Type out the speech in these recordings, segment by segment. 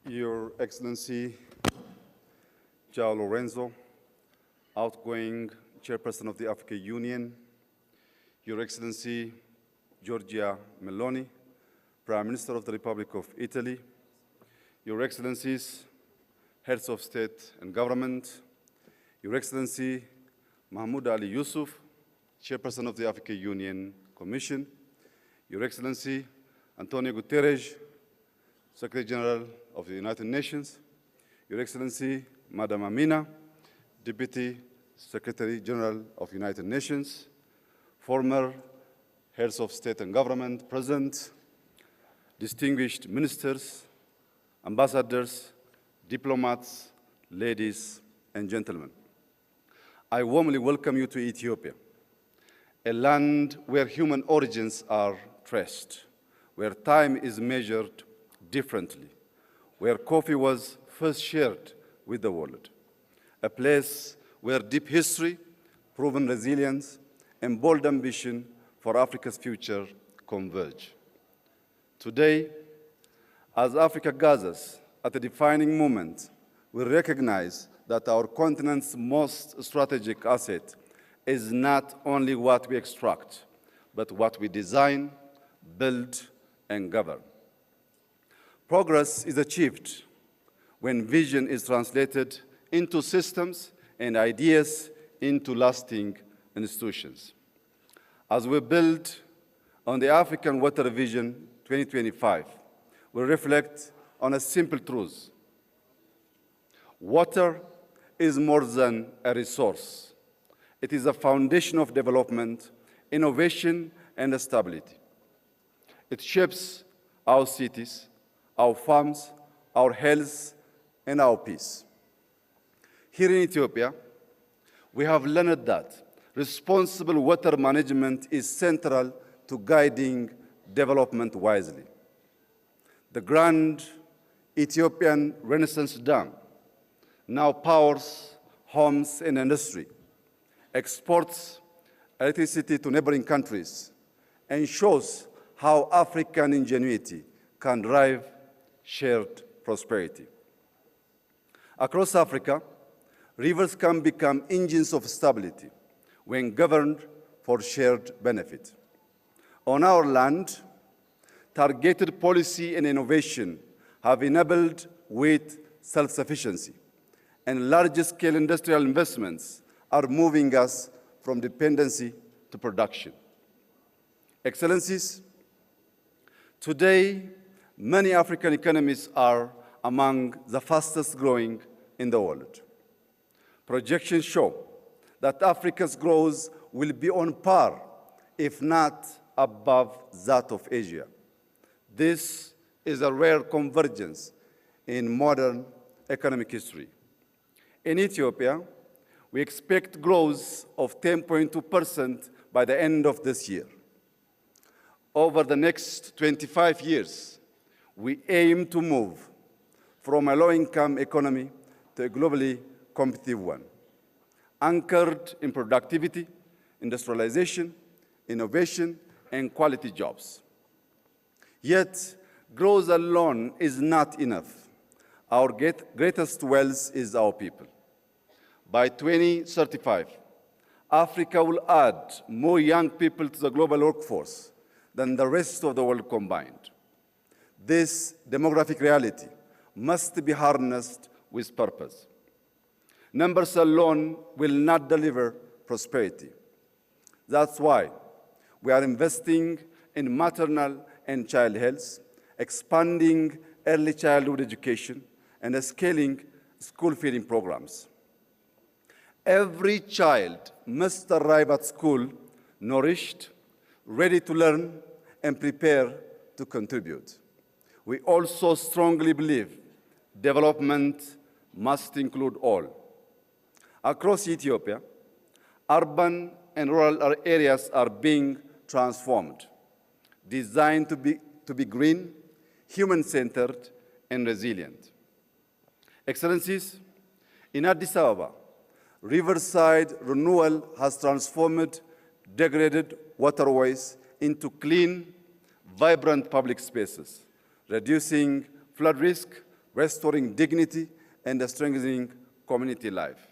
Your Excellency, João Lorenzo, outgoing Chairperson of the African Union, Your Excellency, Giorgia Meloni, Prime Minister of the Republic of Italy, Your Excellencies, Heads of State and Government, Your Excellency, Mahmoud Ali Yusuf, Chairperson of the African Union Commission, Your Excellency, Antonio Guterres, Secretary General of the United Nations, Your Excellency, Madam Amina, Deputy Secretary General of the United Nations, former heads of state and government present, distinguished ministers, ambassadors, diplomats, ladies and gentlemen. I warmly welcome you to Ethiopia, a land where human origins are traced, where time is measured differently, where coffee was first shared with the world, a place where deep history, proven resilience, and bold ambition for Africa's future converge. Today, as Africa gathers at a defining moment, we recognize that our continent's most strategic asset is not only what we extract, but what we design, build, and govern. Progress is achieved when vision is translated into systems and ideas into lasting institutions. As we build on the African Water Vision 2025, we reflect on a simple truth. Water is more than a resource. It is a foundation of development, innovation, and stability. It shapes our cities, our farms, our health, and our peace. Here in Ethiopia, we have learned that responsible water management is central to guiding development wisely. The grand Ethiopian Renaissance Dam now powers homes and industry, exports electricity to neighboring countries, and shows how African ingenuity can drive shared prosperity. Across Africa, rivers can become engines of stability when governed for shared benefit. On our land, targeted policy and innovation have enabled wheat self-sufficiency, and large-scale industrial investments are moving us from dependency to production. Excellencies, today, many African economies are among the fastest growing in the world. Projections show that Africa's growth will be on par, if not above, that of Asia. This is a rare convergence in modern economic history. In Ethiopia, we expect growth of 10.2% by the end of this year. Over the next 25 years, we aim to move from a low-income economy to a globally competitive one, anchored in productivity, industrialization, innovation, and quality jobs. Yet, growth alone is not enough. Our greatest wealth is our people. By 2035, Africa will add more young people to the global workforce than the rest of the world combined. This demographic reality must be harnessed with purpose. Numbers alone will not deliver prosperity. That's why we are investing in maternal and child health, expanding early childhood education, and scaling school feeding programs. Every child must arrive at school nourished, ready to learn, and prepare to contribute. We also strongly believe development must include all. Across Ethiopia, urban and rural areas are being transformed, designed to be green, human-centered, and resilient. Excellencies, in Addis Ababa, riverside renewal has transformed degraded waterways into clean, vibrant public spaces, reducing flood risk, restoring dignity, and strengthening community life.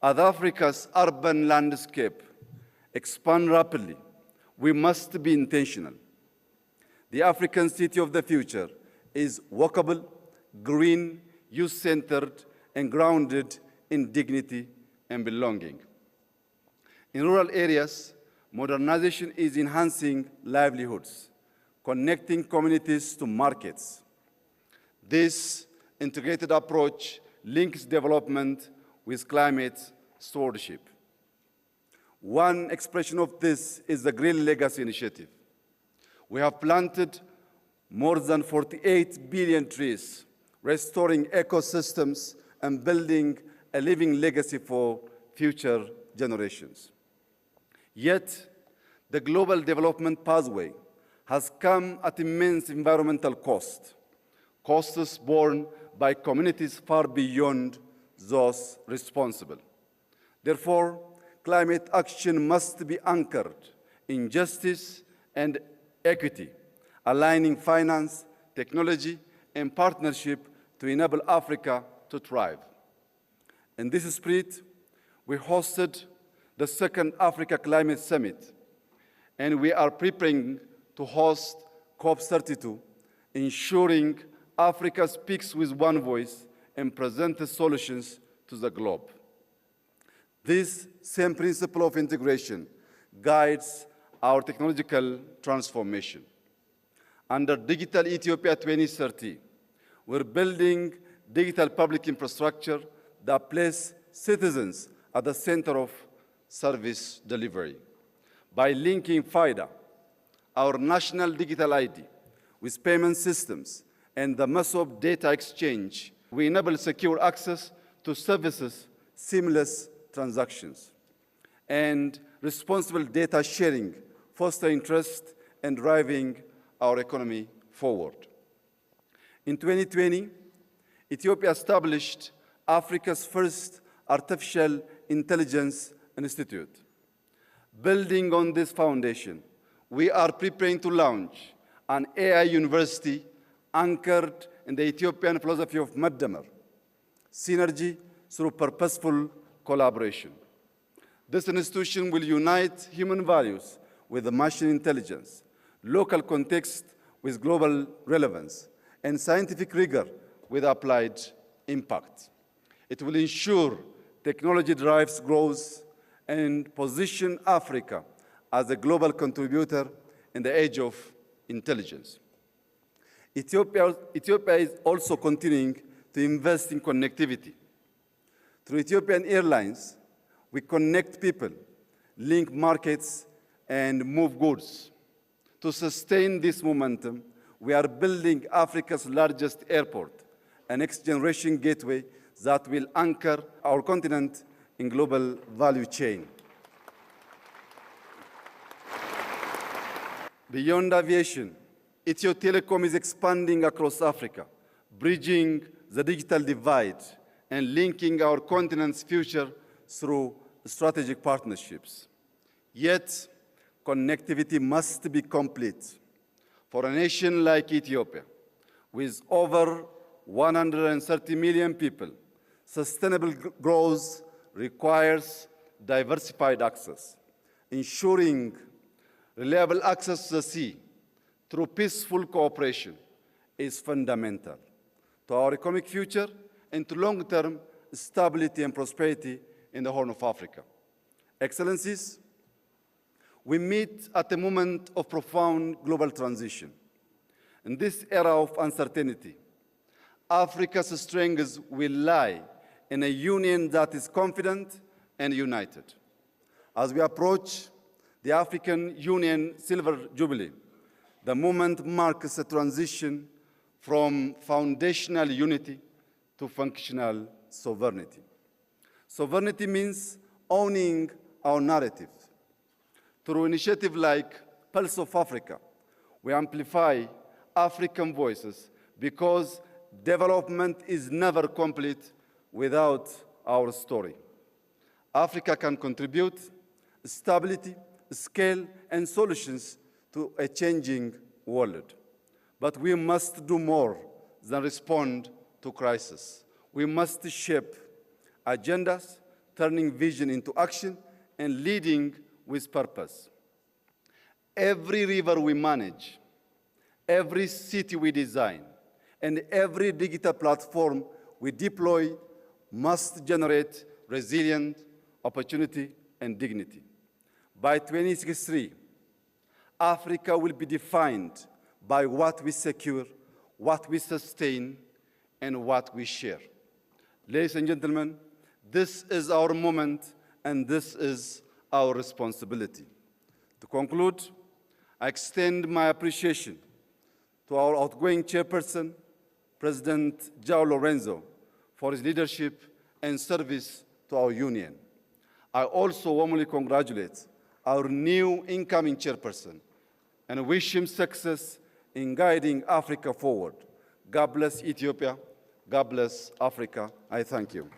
As Africa's urban landscape expands rapidly, we must be intentional. The African city of the future is walkable, green, youth-centered, and grounded in dignity and belonging. In rural areas, modernization is enhancing livelihoods, connecting communities to markets. This integrated approach links development with climate stewardship. One expression of this is the Green Legacy Initiative. We have planted more than 48 billion trees, restoring ecosystems and building a living legacy for future generations. Yet, the global development pathway has come at immense environmental costs borne by communities far beyond those responsible. Therefore, climate action must be anchored in justice and equity, aligning finance, technology, and partnership to enable Africa to thrive. In this spirit, we hosted the second Africa Climate Summit, and we are preparing to host COP32, ensuring Africa speaks with one voice and presents solutions to the globe. This same principle of integration guides our technological transformation. Under Digital Ethiopia 2030, we're building digital public infrastructure that places citizens at the center of service delivery. By linking FIDA, our national digital ID, with payment systems and the massive data exchange, we enable secure access to services, seamless transactions, and responsible data sharing, fostering trust and driving our economy forward. In 2020, Ethiopia established Africa's first artificial intelligence institute. Building on this foundation, we are preparing to launch an AI university anchored in the Ethiopian philosophy of Maddamer, synergy through purposeful collaboration. This institution will unite human values with machine intelligence, local context with global relevance, and scientific rigor with applied impact. It will ensure technology drives growth and position Africa as a global contributor in the age of intelligence. Ethiopia is also continuing to invest in connectivity. Through Ethiopian Airlines, we connect people, link markets, and move goods. To sustain this momentum, we are building Africa's largest airport, a next-generation gateway that will anchor our continent in global value chain. Beyond aviation, Ethio Telecom is expanding across Africa, bridging the digital divide and linking our continent's future through strategic partnerships. Yet, connectivity must be complete. For a nation like Ethiopia, with over 130 million people, sustainable growth requires diversified access. Ensuring reliable access to the sea through peaceful cooperation is fundamental to our economic future and to long-term stability and prosperity in the Horn of Africa. Excellencies, we meet at a moment of profound global transition. In this era of uncertainty, Africa's strengths will lie in a union that is confident and united. As we approach the African Union Silver Jubilee, the moment marks a transition from foundational unity to functional sovereignty. Sovereignty means owning our narrative. Through initiatives like Pulse of Africa, we amplify African voices because development is never complete without our story. Africa can contribute stability, scale, and solutions to a changing world. But we must do more than respond to crisis. We must shape agendas, turning vision into action and leading with purpose. Every river we manage, every city we design, and every digital platform we deploy must generate resilient opportunity and dignity. By 2063, Africa will be defined by what we secure, what we sustain, and what we share. Ladies and gentlemen, this is our moment and this is our responsibility. To conclude, I extend my appreciation to our outgoing chairperson, President João Lourenço, for his leadership and service to our union. I also warmly congratulate our new incoming chairperson and wish him success in guiding Africa forward. God bless Ethiopia. God bless Africa. I thank you.